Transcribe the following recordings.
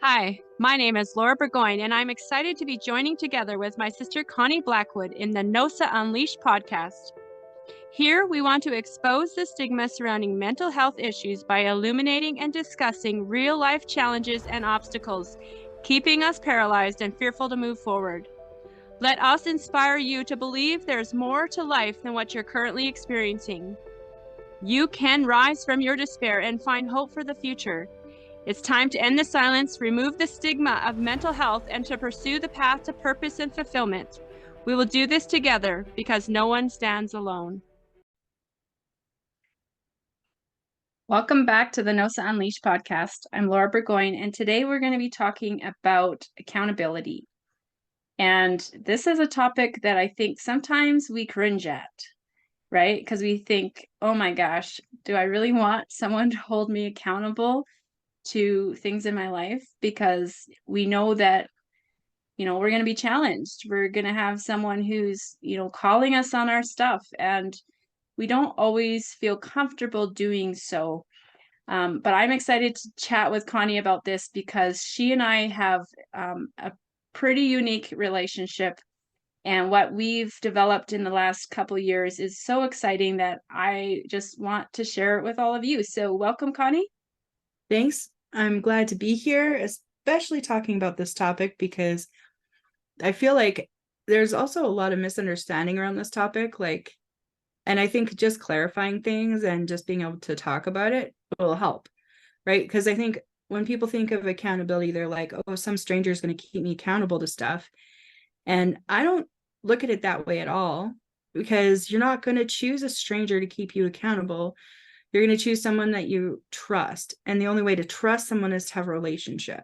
Hi, my name is Laura Burgoyne, and I'm excited to be joining together with my sister Connie Blackwood in the NOSA Unleashed podcast. Here, we want to expose the stigma surrounding mental health issues by illuminating and discussing real life challenges and obstacles, keeping us paralyzed and fearful to move forward. Let us inspire you to believe there's more to life than what you're currently experiencing. You can rise from your despair and find hope for the future. It's time to end the silence, remove the stigma of mental health, and to pursue the path to purpose and fulfillment. We will do this together because no one stands alone. Welcome back to the NOSA Unleashed podcast. I'm Laura Burgoyne, and today we're going to be talking about accountability. And this is a topic that I think sometimes we cringe at, right? Because we think, oh my gosh, do I really want someone to hold me accountable to things in my life? Because we know that, we're going to be challenged. We're going to have someone who's, calling us on our stuff, and we don't always feel comfortable doing so. But I'm excited to chat with Connie about this because she and I have a pretty unique relationship. And what we've developed in the last couple of years is so exciting that I just want to share it with all of you. So welcome, Connie. Thanks. I'm glad to be here, especially talking about this topic because I feel like there's also a lot of misunderstanding around this topic. And I think just clarifying things and just being able to talk about it will help, right? Because I think when people think of accountability, they're like, oh, some stranger is going to keep me accountable to stuff. And I don't look at it that way at all, because you're not going to choose a stranger to keep you accountable. You're going to choose someone that you trust. And the only way to trust someone is to have a relationship.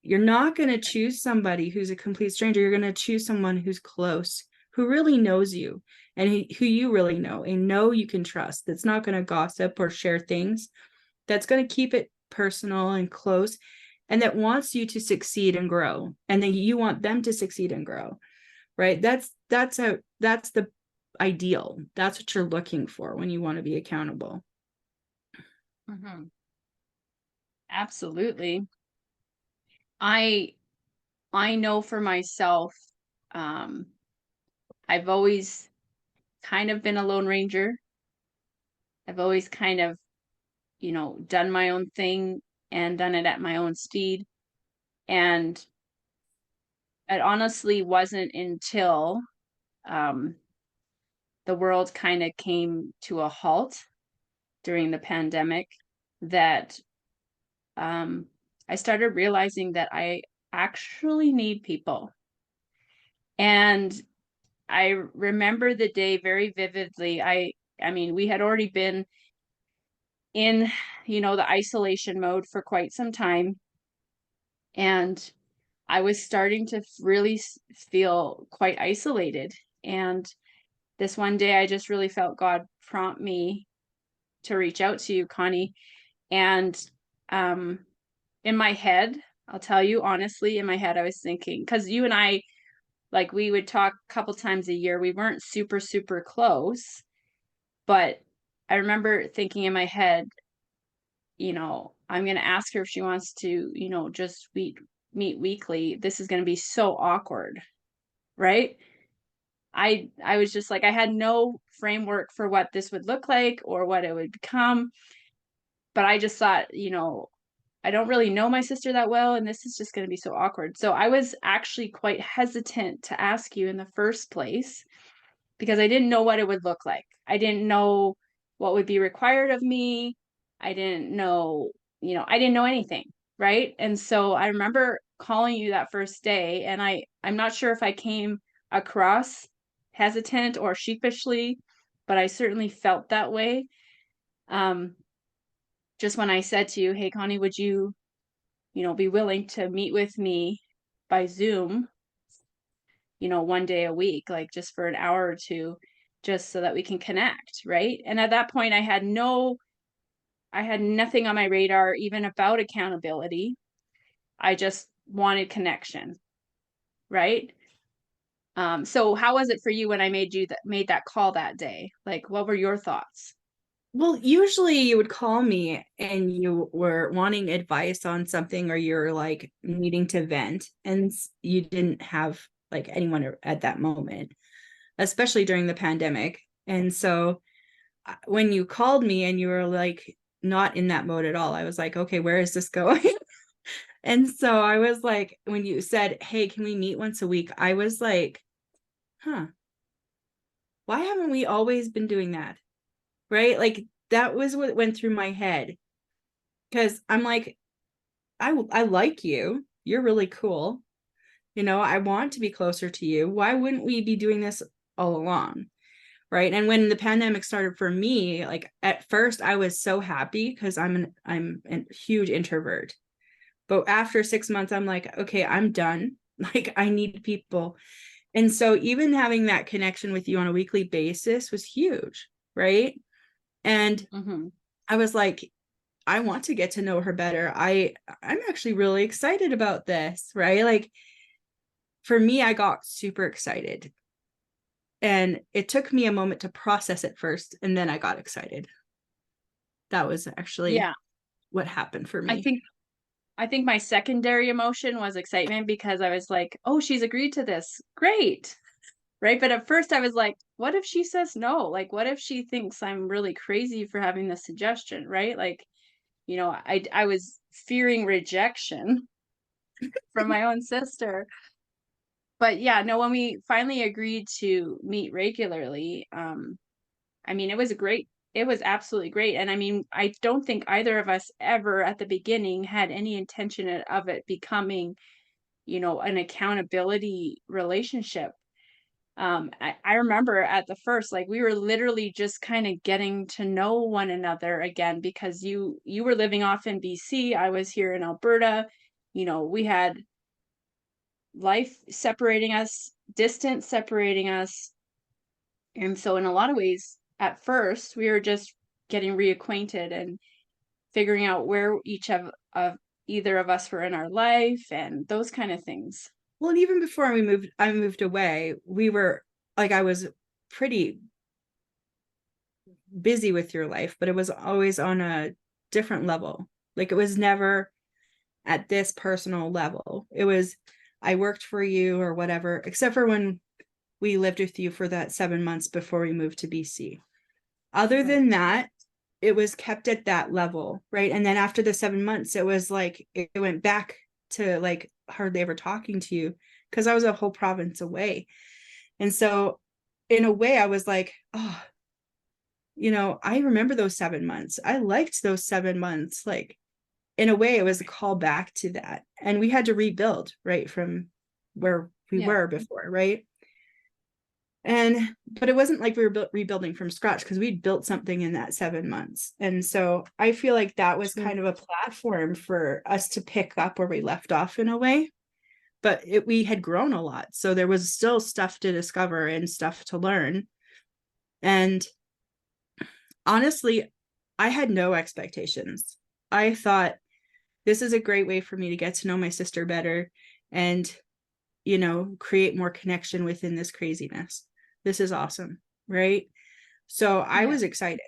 You're not going to choose somebody who's a complete stranger. You're going to choose someone who's close, who really knows you and who you really know and know you can trust. That's not going to gossip or share things. That's going to keep it personal and close, and that wants you to succeed and grow. And then you want them to succeed and grow, right? That's the ideal. That's what you're looking for when you want to be accountable. Mm-hmm. Absolutely. I know for myself, I've always kind of been a Lone Ranger. I've always kind of, done my own thing and done it at my own speed. And it honestly wasn't until the world kind of came to a halt during the pandemic that I started realizing that I actually need people. And I remember the day very vividly. I mean, we had already been in, the isolation mode for quite some time. And I was starting to really feel quite isolated. And this one day, I just really felt God prompt me to reach out to you, Connie. And in my head, I'll tell you honestly, in my head, I was thinking, because you and I, like, we would talk a couple times a year. We weren't super, super close. But I remember thinking in my head, I'm going to ask her if she wants to, just meet weekly. This is going to be so awkward, right? I was just like, I had no framework for what this would look like or what it would become. But I just thought, I don't really know my sister that well, and this is just going to be so awkward. So I was actually quite hesitant to ask you in the first place because I didn't know what it would look like. I didn't know what would be required of me. I didn't know, I didn't know anything, right? And so I remember calling you that first day, and I'm not sure if I came across hesitant or sheepishly, but I certainly felt that way. Just when I said to you, hey, Connie, would you, be willing to meet with me by Zoom, one day a week, like just for an hour or two, just so that we can connect, right? And at that point, I had nothing on my radar even about accountability. I just wanted connection, right? So how was it for you when I made that call that day? Like, what were your thoughts? Well, usually you would call me and you were wanting advice on something, or you're like needing to vent, and you didn't have like anyone at that moment, especially during the pandemic. And so when you called me and you were like not in that mode at all, I was like, okay, where is this going? And so I was like, when you said, hey, can we meet once a week? I was like, huh, why haven't we always been doing that? Right? Like that was what went through my head. Because I'm like, I like you. You're really cool. I want to be closer to you. Why wouldn't we be doing this all along? Right. And when the pandemic started for me, like at first I was so happy because I'm a huge introvert. But after 6 months, I'm like, okay, I'm done. Like I need people. And so even having that connection with you on a weekly basis was huge. Right. And Mm-hmm. I was like, I want to get to know her better. I'm actually really excited about this, right? Like for me, I got super excited. And it took me a moment to process it first, and then I got excited. That was actually Yeah, what happened for I me. think I think my secondary emotion was excitement because I was like, "Oh, she's agreed to this. Great." Right? But at first I was like, "What if she says no? Like, what if she thinks I'm really crazy for having this suggestion?" Right? Like, I was fearing rejection from my own sister. But yeah, no, when we finally agreed to meet regularly, I mean, it was absolutely great. And I mean, I don't think either of us ever at the beginning had any intention of it becoming, an accountability relationship. I remember at the first, like we were literally just kind of getting to know one another again because you were living off in BC, I was here in Alberta. We had life separating us, distance separating us. And so in a lot of ways, at first, we were just getting reacquainted and figuring out where of either of us were in our life and those kind of things. Well, and even before I moved away, we were like, I was pretty busy with your life, but it was always on a different level. Like it was never at this personal level. It was, I worked for you or whatever, except for when we lived with you for that 7 months before we moved to BC. Other Right. than that, it was kept at that level, right? And then after the 7 months, it was like it went back to like hardly ever talking to you because I was a whole province away. And so in a way, I was like, oh, I remember those 7 months. I liked those 7 months. Like in a way, it was a call back to that. And we had to rebuild, right, from where we Yeah. were before, right? But it wasn't like we were rebuilding from scratch because we'd built something in that 7 months. And so I feel like that was True. kind of a platform for us to pick up where we left off in a way. But we had grown a lot. So there was still stuff to discover and stuff to learn. And honestly, I had no expectations. I thought this is a great way for me to get to know my sister better and, create more connection within this craziness. This is awesome. Right. So I Yeah. was excited,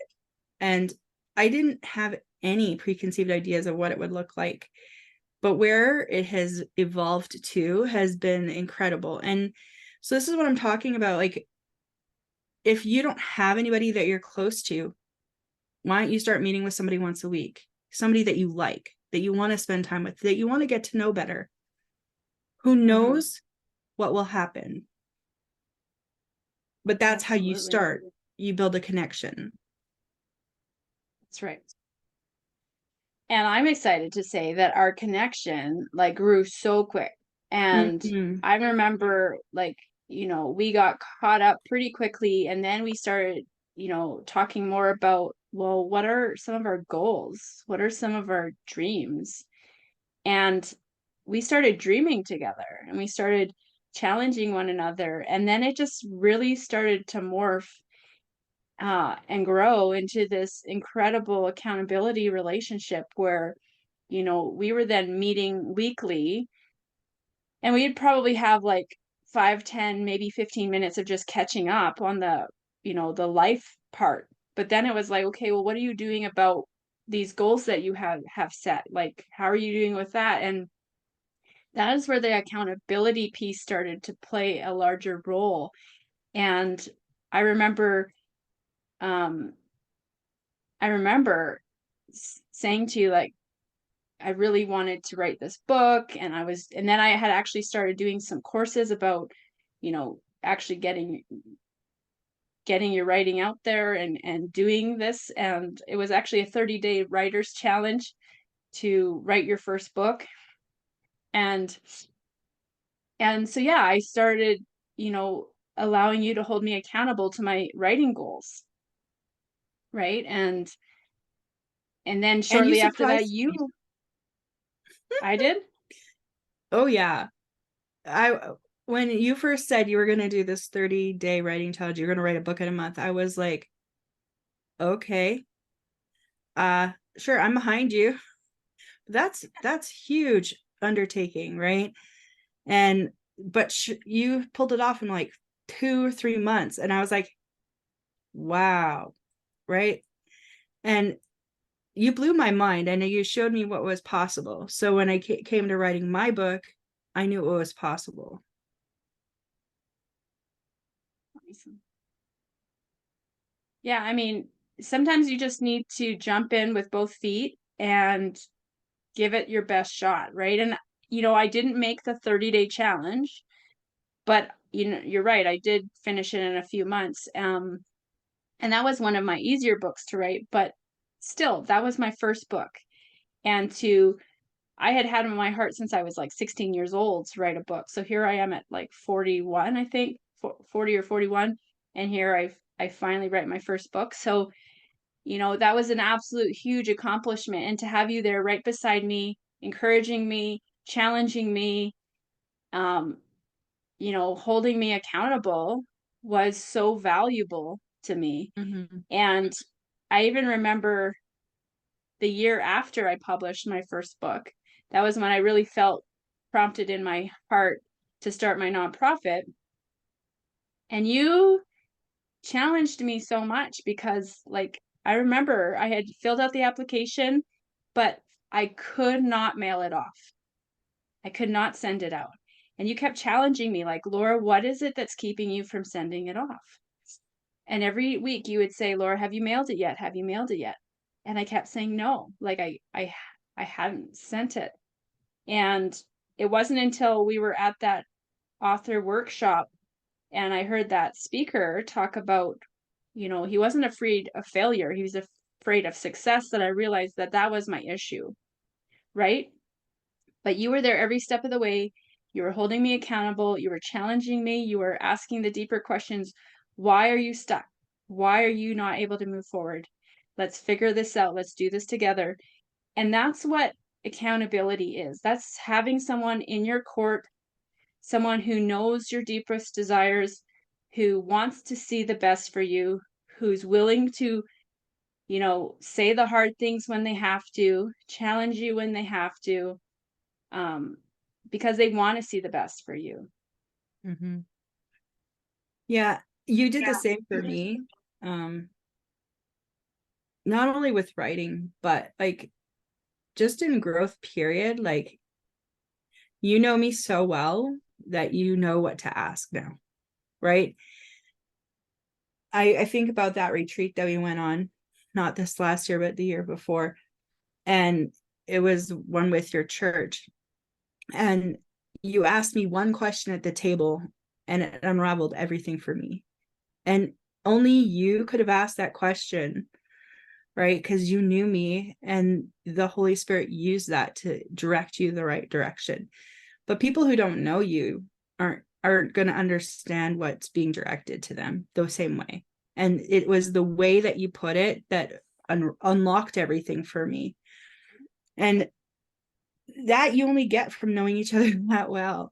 and I didn't have any preconceived ideas of what it would look like. But where it has evolved to has been incredible. And so this is what I'm talking about. Like, if you don't have anybody that you're close to, why don't you start meeting with somebody once a week? Somebody that you like, that you want to spend time with, that you want to get to know better. Who Hmm. knows what will happen? But that's how you Absolutely. start. You build a connection. That's right. And I'm excited to say that our connection like grew so quick. And Mm-hmm. I remember like, we got caught up pretty quickly and then we started, talking more about, well, what are some of our goals? What are some of our dreams? And we started dreaming together and we started challenging one another. And then it just really started to morph and grow into this incredible accountability relationship where, we were then meeting weekly and we'd probably have like 5, 10, maybe 15 minutes of just catching up on the life part. But then it was like, okay, well, what are you doing about these goals that you have set? Like, how are you doing with that? And that is where the accountability piece started to play a larger role. And I remember, um, I remember saying to you, like, I really wanted to write this book, and and then I had actually started doing some courses about, actually getting your writing out there and doing this. And it was actually a 30-day writer's challenge to write your first book. And so yeah, I started, you know, allowing you to hold me accountable to my writing goals, right? And then And you shortly after that, surprised me. I did. Oh yeah. I when you first said you were going to do this 30-day writing challenge, you're going to write a book in a month, I was like, okay, sure, I'm behind you. That's huge undertaking, right? And but you pulled it off in like 2 or 3 months, and I was like, wow, right? And you blew my mind, and you showed me what was possible. So when I came to writing my book, I knew it was possible. Awesome. Yeah, I mean, sometimes you just need to jump in with both feet and give it your best shot, right? And I didn't make the 30-day challenge, but you're right, I did finish it in a few months. And that was one of my easier books to write, but still, that was my first book. And I had had in my heart since I was like 16 years old to write a book. So here I am at like 41, I think, 40 or 41, and here I finally write my first book. So, that was an absolute huge accomplishment. And to have you there right beside me, encouraging me, challenging me, um, holding me accountable was so valuable to me. Mm-hmm. And I even remember the year after I published my first book, that was when I really felt prompted in my heart to start my nonprofit. And you challenged me so much because, like, I remember I had filled out the application, but I could not mail it off. I could not send it out. And you kept challenging me, like, Laura, what is it that's keeping you from sending it off? And every week you would say, Laura, have you mailed it yet? Have you mailed it yet? And I kept saying no, like I hadn't sent it. And it wasn't until we were at that author workshop and I heard that speaker talk about, he wasn't afraid of failure. He was afraid of success, that I realized that that was my issue, right? But you were there every step of the way. You were holding me accountable. You were challenging me. You were asking the deeper questions. Why are you stuck? Why are you not able to move forward? Let's figure this out. Let's do this together. And that's what accountability is. That's having someone in your court, someone who knows your deepest desires, who wants to see the best for you, who's willing to, say the hard things when they have to, challenge you when they have to, um, because they want to see the best for you. Mm-hmm. Yeah, you did the Yeah. same for me. Um, not only with writing, but like just in growth period, like you know me so well that you know what to ask now, right? I think about that retreat that we went on, not this last year, but the year before. And it was one with your church. And you asked me one question at the table and it unraveled everything for me. And only you could have asked that question, right? Because you knew me and the Holy Spirit used that to direct you the right direction. But people who don't know you aren't going to understand what's being directed to them the same way. And it was the way that you put it that unlocked everything for me. And that you only get from knowing each other that well.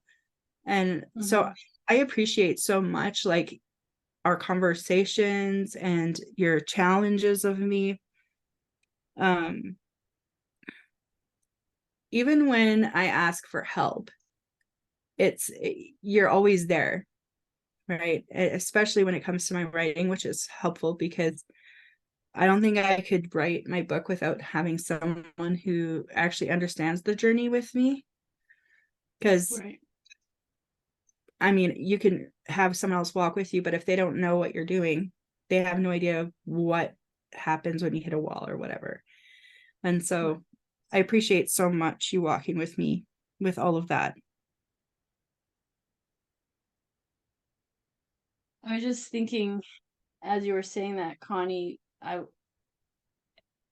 And so I appreciate so much like our conversations and your challenges of me. Even when I ask for help, you're always there, right? Especially when it comes to my writing, which is helpful because I don't think I could write my book without having someone who actually understands the journey with me. Because, Right. I mean, you can have someone else walk with you, but if they don't know what you're doing, they have no idea what happens when you hit a wall or whatever. And Right. so I appreciate so much you walking with me with all of that. I was just thinking as you were saying that, Connie, I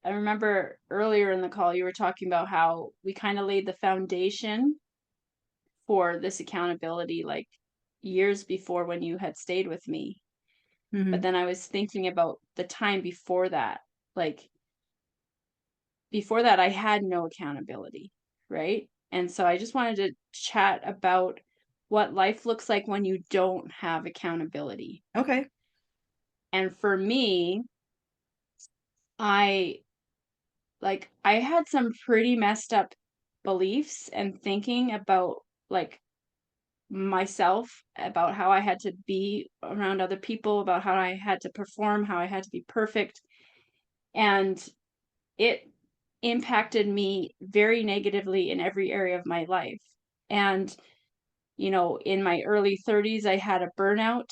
remember earlier in the call you were talking about how we kind of laid the foundation for this accountability like years before when you had stayed with me. But Mm-hmm. then I was thinking about the time before that. Like before that, I had no accountability, right? And so I just wanted to chat about what life looks like when you don't have accountability. Okay. And for me, I I had some pretty messed up beliefs and thinking about like myself, about how I had to be around other people, about how I had to perform, how I had to be perfect. And it impacted me very negatively in every area of my life. And, in my early 30s, I had a burnout.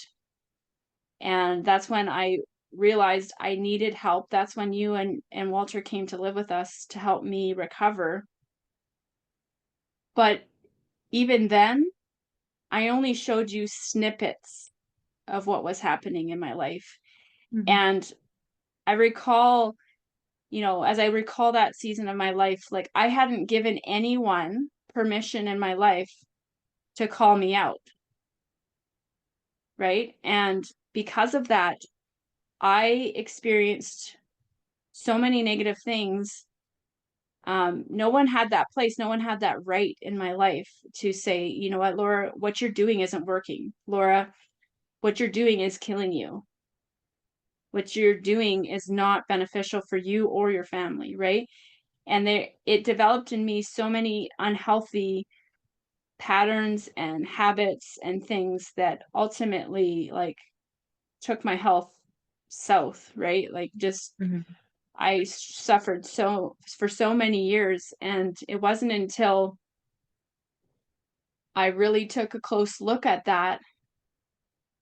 And that's when I realized I needed help. That's when you and Walter came to live with us to help me recover. But even then, I only showed you snippets of what was happening in my life. Mm-hmm. And I recall, as I recall that season of my life, like I hadn't given anyone permission in my life to call me out, right? And because of that, I experienced so many negative things. No one had that place, no one had that right in my life to say, you know what, Laura, what you're doing isn't working. Laura, what you're doing is killing you. What you're doing is not beneficial for you or your family, right? And it developed in me so many unhealthy patterns and habits and things that ultimately like took my health south, right? Like just Mm-hmm. I suffered so for so many years, and it wasn't until I really took a close look at that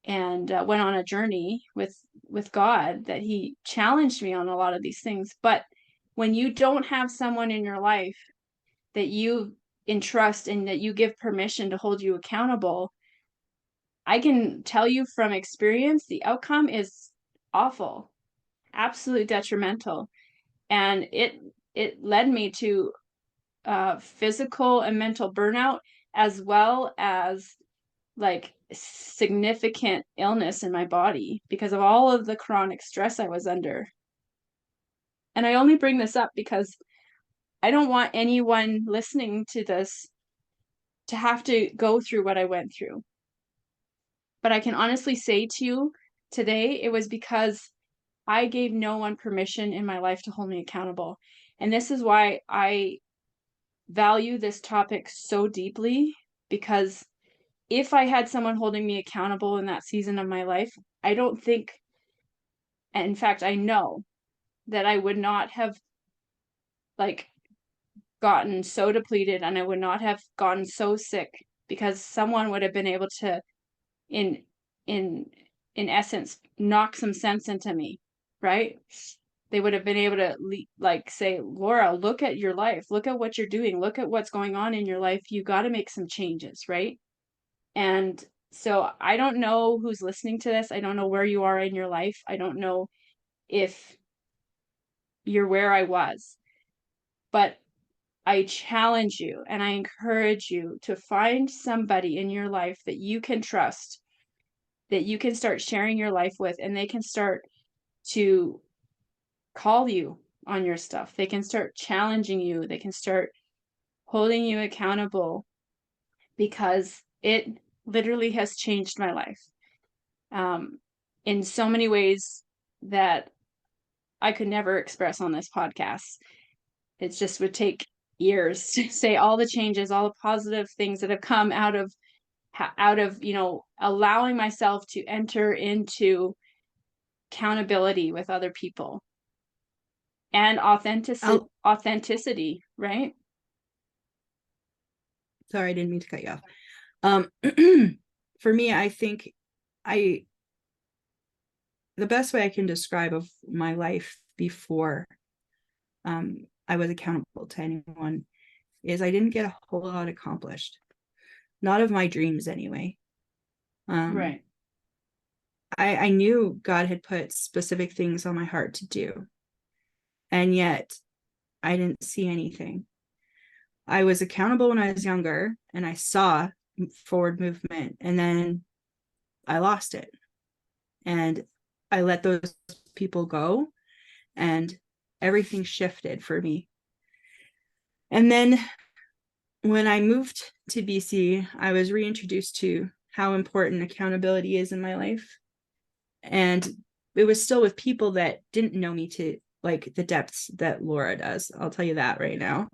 and went on a journey with God that he challenged me on a lot of these things. But when you don't have someone in your life that you entrust and that you give permission to hold you accountable, I can tell you from experience the outcome is awful, absolutely detrimental. And it led me to physical and mental burnout, as well as like significant illness in my body because of all of the chronic stress I was under. And I only bring this up because I don't want anyone listening to this to have to go through what I went through. But I can honestly say to you today, it was because I gave no one permission in my life to hold me accountable. And this is why I value this topic so deeply, because if I had someone holding me accountable in that season of my life, I don't think, and in fact, I know that I would not have like gotten so depleted and I would not have gotten so sick because someone would have been able to in in in essence knock some sense into me, right? They would have been able to like say, Laura, look at your life, look at what you're doing, look at what's going on in your life, you got to make some changes, right? And so I don't know who's listening to this, I don't know where you are in your life, I don't know if you're where I was, but I challenge you and I encourage you to find somebody in your life that you can trust, that you can start sharing your life with, and they can start to call you on your stuff. They can start challenging you. They can start holding you accountable, because it literally has changed my life um, in so many ways that I could never express on this podcast. It just would take years to say all the changes, all the positive things that have come out of allowing myself to enter into accountability with other people. And I'll authenticity, right? sorry, I didn't mean to cut you off. For me, I think I the best way I can describe of my life before I was accountable to anyone is I didn't get a whole lot accomplished. Not of my dreams anyway. Um, Right. I knew God had put specific things on my heart to do, and yet I didn't see anything. I was accountable when I was younger and I saw forward movement, and then I lost it. And I let those people go, and everything shifted for me. And then when I moved to BC, I was reintroduced to how important accountability is in my life. And it was still with people that didn't know me to like the depths that Laura does. I'll tell you that right now.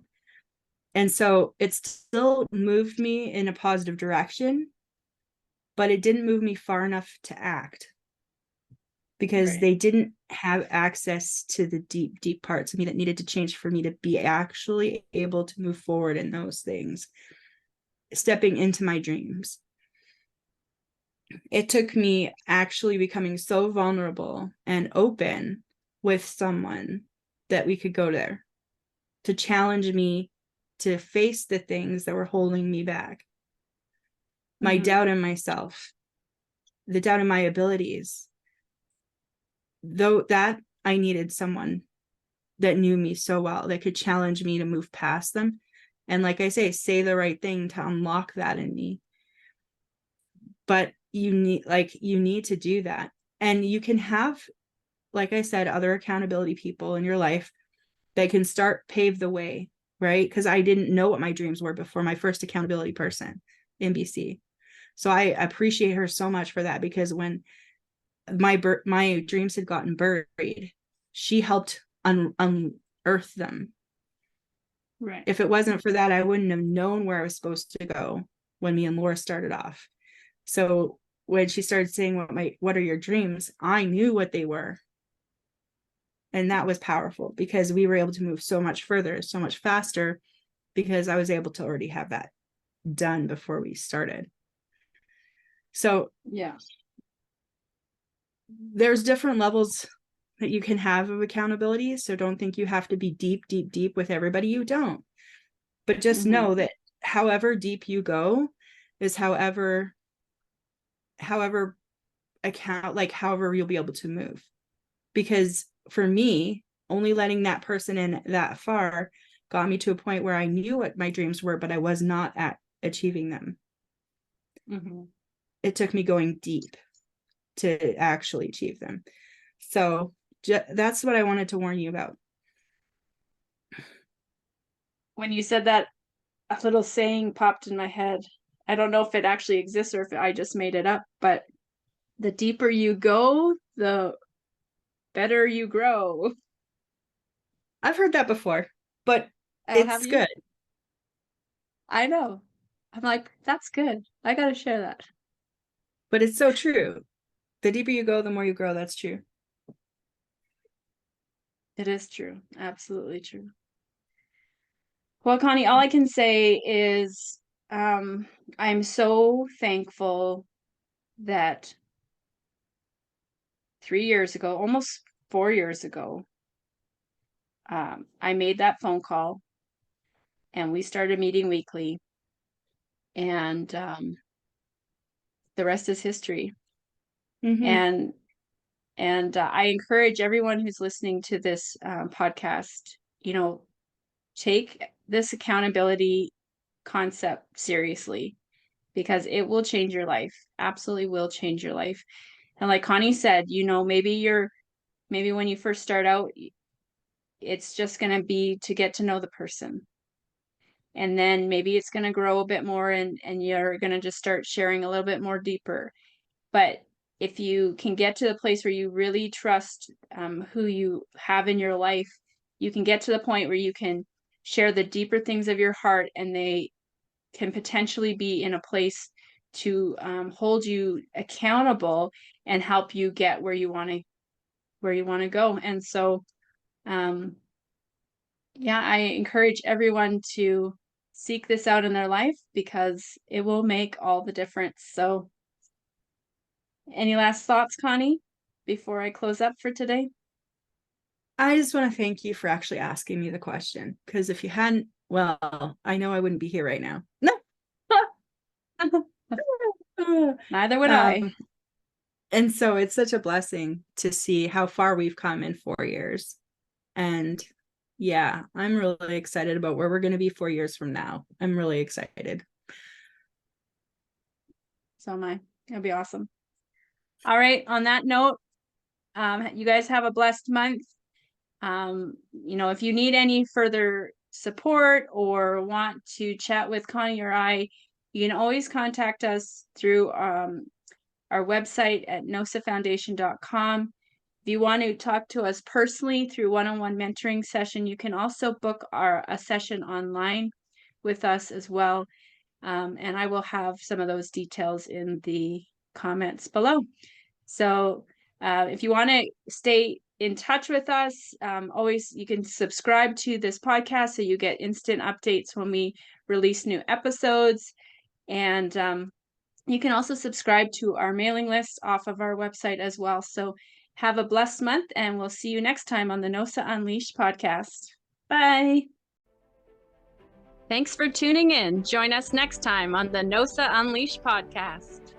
And so it still moved me in a positive direction, but it didn't move me far enough to act because Right. they didn't have access to the deep, deep parts of me that needed to change for me to be actually able to move forward in those things, stepping into my dreams. It took me actually becoming so vulnerable and open with someone that we could go there to challenge me to face the things that were holding me back. My Mm-hmm. doubt in myself, the doubt in my abilities, though that I needed someone that knew me so well that could challenge me to move past them. And like I say the right thing to unlock that in me. But you need to do that. And you can have, like I said, other accountability people in your life that can start pave the way, right? Because I didn't know what my dreams were before my first accountability person in BC. So I appreciate her so much for that, because when my dreams had gotten buried, she helped unearth them. Right. If it wasn't for that, I wouldn't have known where I was supposed to go when me and Laura started off. So when she started saying what are your dreams, I knew what they were. And that was powerful because we were able to move so much further, so much faster, because I was able to already have that done before we started. So Yeah. there's different levels that you can have of accountability. So don't think you have to be deep, deep, deep with everybody. You don't. But just Mm-hmm. know that however deep you go is however however you'll be able to move. Because for me, only letting that person in that far got me to a point where I knew what my dreams were, but I was not at achieving them. Mm-hmm. It took me going deep to actually achieve them. So that's what I wanted to warn you about. When you said that, a little saying popped in my head. I don't know if it actually exists or if I just made it up, but the deeper you go, the better you grow. I've heard that before, but Have it's you? good. I know. I'm like, that's good. I gotta share that. But it's so true. The deeper you go, the more you grow. That's true. It is true. Absolutely true. Well, Connie, all I can say is I'm so thankful that 3 years ago, almost 4 years ago, I made that phone call and we started meeting weekly, and the rest is history. Mm-hmm. And I encourage everyone who's listening to this podcast, you know, take this accountability concept seriously, because it will change your life. Absolutely will change your life. And like Connie said, you know, maybe when you first start out, it's just going to be to get to know the person. And then maybe it's going to grow a bit more, and you're going to just start sharing a little bit more deeper. But if you can get to the place where you really trust who you have in your life, you can get to the point where you can share the deeper things of your heart, and they can potentially be in a place to hold you accountable and help you get where you want to go. And so Yeah, I encourage everyone to seek this out in their life because it will make all the difference. So, any last thoughts, Connie, before I close up for today? I just want to thank you for actually asking me the question, because if you hadn't, well, I know I wouldn't be here right now. No. Neither would I. And so it's such a blessing to see how far we've come in 4 years. And yeah, I'm really excited about where we're going to be 4 years from now. I'm really excited. So am I. It'll be awesome. All right. On that note, you guys have a blessed month. If you need any further support or want to chat with Connie or I, you can always contact us through our website at nosafoundation.com. If you want to talk to us personally through one-on-one mentoring session, you can also book a session online with us as well. And I will have some of those details in the comments below. So if you want to stay in touch with us, always you can subscribe to this podcast so you get instant updates when we release new episodes. And you can also subscribe to our mailing list off of our website as well. So have a blessed month, and we'll see you next time on the NOSA Unleashed podcast. Bye. Thanks for tuning in. Join us next time on the NOSA Unleashed podcast.